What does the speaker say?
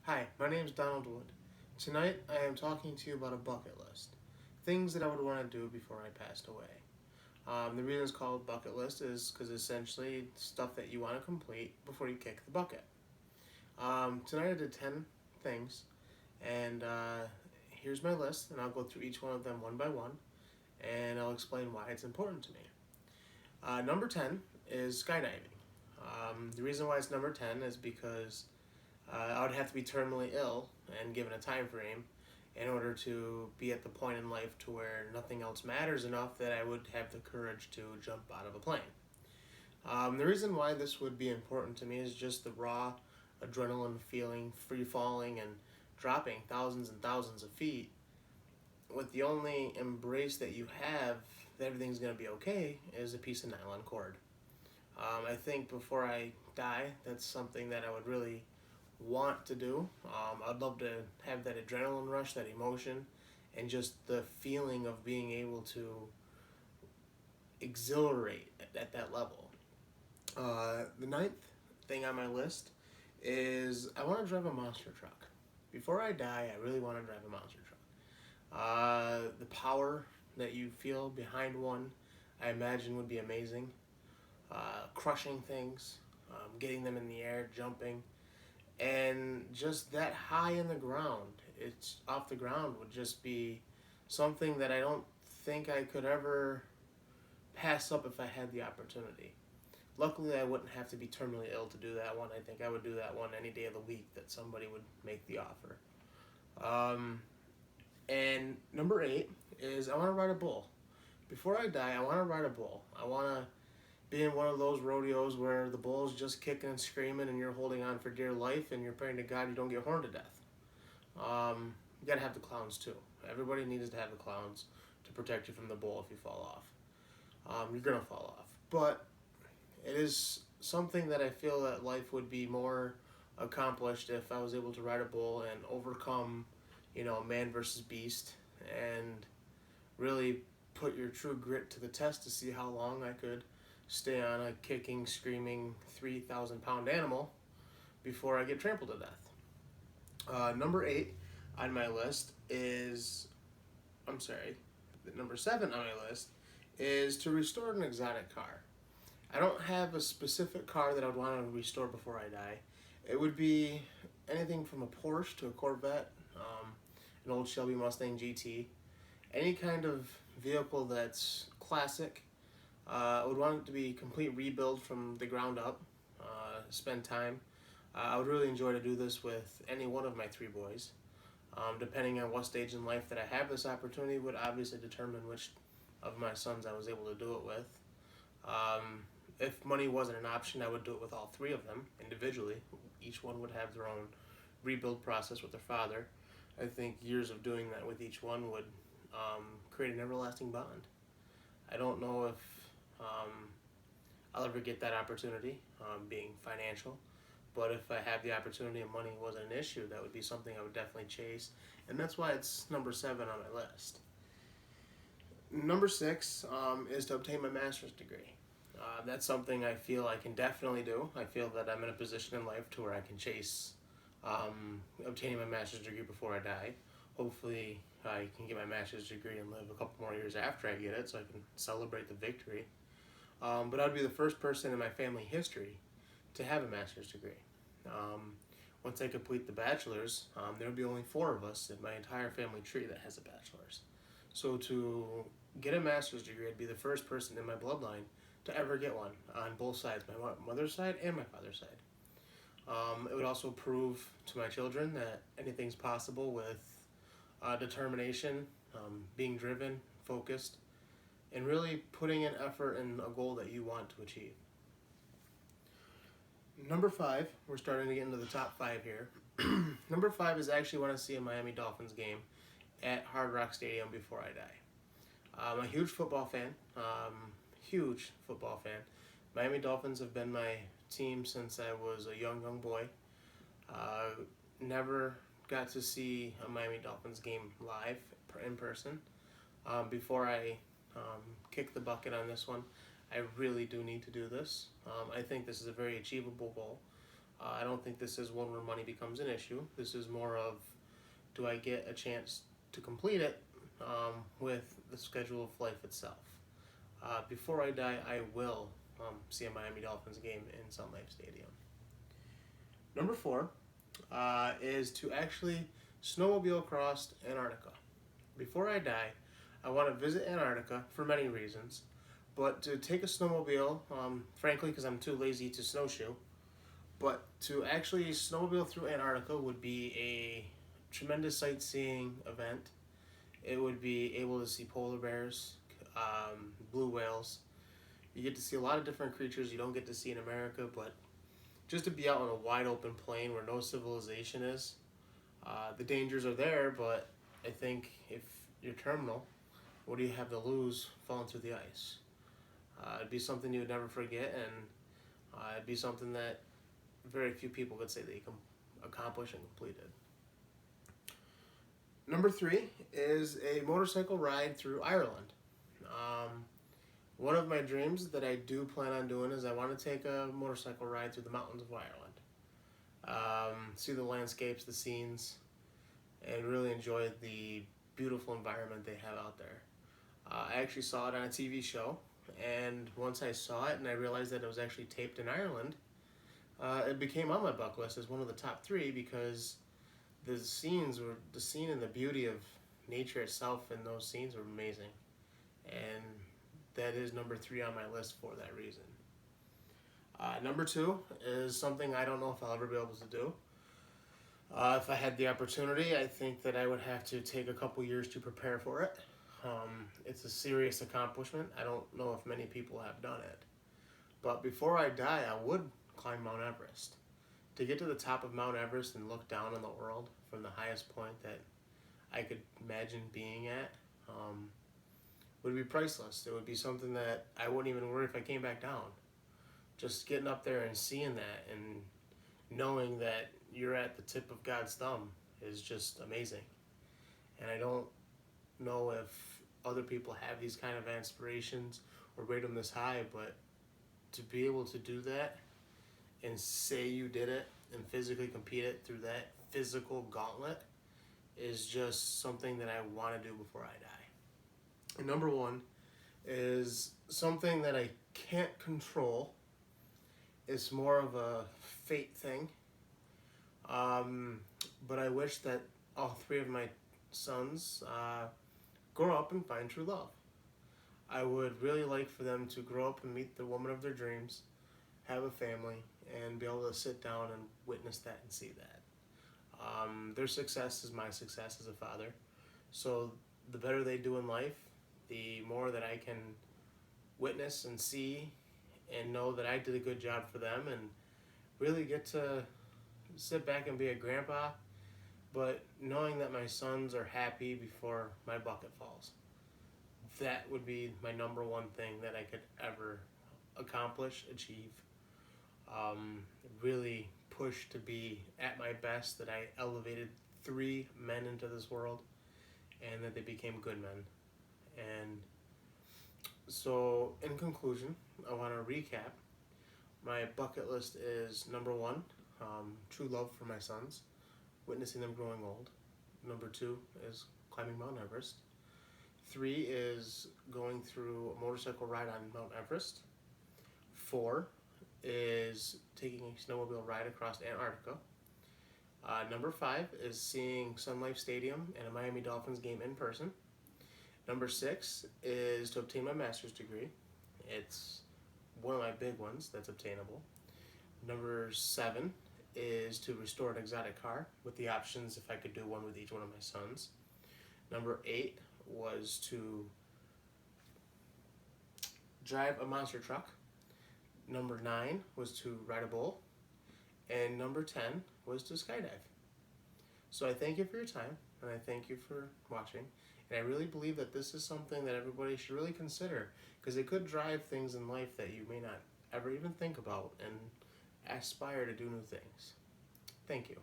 Hi, my name is Donald Wood. Tonight I am talking to you about a bucket list. Things that I would want to do before I passed away. The reason it's called bucket list is because essentially it's stuff that you want to complete before you kick the bucket. Tonight I did 10 things, and here's my list, and I'll go through each one of them one by one, and I'll explain why it's important to me. Number 10 is skydiving. The reason why it's number 10 is because I would have to be terminally ill and given a time frame in order to be at the point in life to where nothing else matters enough that I would have the courage to jump out of a plane. The reason why this would be important to me is just the raw adrenaline feeling, free falling and dropping thousands and thousands of feet with the only embrace that you have that everything's going to be okay is a piece of nylon cord. I think before I die, that's something that I would really want to do. I'd love to have that adrenaline rush, that emotion, and just the feeling of being able to exhilarate at that level. The ninth thing on my list is I want to drive a monster truck. Before I die, I really want to drive a monster truck. The power that you feel behind one, I imagine, would be amazing. Crushing things, getting them in the air, jumping, and just that high in the ground, it's off the ground would just be something that I don't think I could ever pass up if I had the opportunity. Luckily, I wouldn't have to be terminally ill to do that one. I think I would do that one any day of the week that somebody would make the offer. Um, and number 8 is I want to ride a bull. Before I die, I want to ride a bull. I want to be in one of those rodeos where the bull's just kicking and screaming and you're holding on for dear life and you're praying to God you don't get horned to death. You gotta have the clowns too. Everybody needs to have the clowns to protect you from the bull if you fall off. You're gonna fall off. But it is something that I feel that life would be more accomplished if I was able to ride a bull and overcome, man versus beast and really put your true grit to the test to see how long I could stay on a kicking, screaming 3,000-pound animal before I get trampled to death. Number 8 on my list is, I'm sorry, number 7 on my list is to restore an exotic car. I don't have a specific car that I would want to restore before I die. It would be anything from a Porsche to a Corvette, an old Shelby Mustang GT, any kind of vehicle that's classic. I would want it to be complete rebuild from the ground up. Spend time. I would really enjoy to do this with any one of my 3 boys. Depending on what stage in life that I have this opportunity would obviously determine which of my sons I was able to do it with. If money wasn't an option, I would do it with all 3 of them individually. Each one would have their own rebuild process with their father. I think years of doing that with each one would create an everlasting bond. I don't know if I'll ever get that opportunity, being financial. But if I have the opportunity and money wasn't an issue, that would be something I would definitely chase. And that's why it's number 7 on my list. Number 6 is to obtain my master's degree. That's something I feel I can definitely do. I feel that I'm in a position in life to where I can chase obtaining my master's degree before I die. Hopefully, I can get my master's degree and live a couple more years after I get it so I can celebrate the victory. But I'd be the first person in my family history to have a master's degree. Once I complete the bachelor's, there will be only 4 of us in my entire family tree that has a bachelor's. So to get a master's degree, I'd be the first person in my bloodline to ever get one on both sides, my mother's side and my father's side. It would also prove to my children that anything's possible with determination, being driven, focused, and really putting in effort in a goal that you want to achieve. Number 5, we're starting to get into the top 5 here. Number 5 is I actually want to see a Miami Dolphins game at Hard Rock Stadium before I die. I'm a huge football fan. Huge football fan. Miami Dolphins have been my team since I was a young boy. Never got to see a Miami Dolphins game live in person. Before I kick the bucket on this one, I really do need to do this. I think this is a very achievable goal. I don't think this is one where money becomes an issue. This is more of, do I get a chance to complete it with the schedule of life itself? Before I die, I will see a Miami Dolphins game in Sun Life Stadium. Number 4 is to actually snowmobile across Antarctica. Before I die, I want to visit Antarctica for many reasons, but to take a snowmobile, frankly, because I'm too lazy to snowshoe, but to actually snowmobile through Antarctica would be a tremendous sightseeing event. It would be able to see polar bears, blue whales. You get to see a lot of different creatures you don't get to see in America, but just to be out on a wide open plain where no civilization is, the dangers are there, but I think if you're terminal, what do you have to lose falling through the ice? It'd be something you would never forget, and it'd be something that very few people could say they can accomplish and completed. Number 3 is a motorcycle ride through Ireland. One of my dreams that I do plan on doing is I want to take a motorcycle ride through the mountains of Ireland. See the landscapes, the scenes, and really enjoy the beautiful environment they have out there. I actually saw it on a TV show, and once I saw it and I realized that it was actually taped in Ireland, it became on my bucket list as one of the top 3 because the scene and the beauty of nature itself in those scenes were amazing. And that is number 3 on my list for that reason. Number 2 is something I don't know if I'll ever be able to do. If I had the opportunity, I think that I would have to take a couple years to prepare for it. It's a serious accomplishment. I don't know if many people have done it. But before I die, I would climb Mount Everest. To get to the top of Mount Everest and look down on the world from the highest point that I could imagine being at would be priceless. It would be something that I wouldn't even worry if I came back down. Just getting up there and seeing that and knowing that you're at the tip of God's thumb is just amazing. And I don't know if other people have these kind of aspirations or rate them this high, but to be able to do that and say you did it and physically compete it through that physical gauntlet is just something that I want to do before I die. And number 1 is something that I can't control. It's more of a fate thing. But I wish that all 3 of my sons grow up and find true love. I would really like for them to grow up and meet the woman of their dreams, have a family, and be able to sit down and witness that and see that. Their success is my success as a father. So the better they do in life, the more that I can witness and see and know that I did a good job for them and really get to sit back and be a grandpa, but knowing that my sons are happy before my bucket falls. That would be my number 1 thing that I could ever accomplish, achieve. Really push to be at my best, that I elevated 3 men into this world and that they became good men. And so in conclusion, I want to recap. My bucket list is number 1, true love for my sons, witnessing them growing old. Number 2 is climbing Mount Everest. 3 is going through a motorcycle ride on Mount Everest. 4 is taking a snowmobile ride across Antarctica. Number 5 is seeing Sun Life Stadium and a Miami Dolphins game in person. Number 6 is to obtain my master's degree. It's one of my big ones that's obtainable. Number 7 is to restore an exotic car with the options if I could do one with each one of my sons. Number 8 was to drive a monster truck. Number 9 was to ride a bull. And number 10 was to skydive. So I thank you for your time, and I thank you for watching. And I really believe that this is something that everybody should really consider, because it could drive things in life that you may not ever even think about and aspire to do new things. Thank you.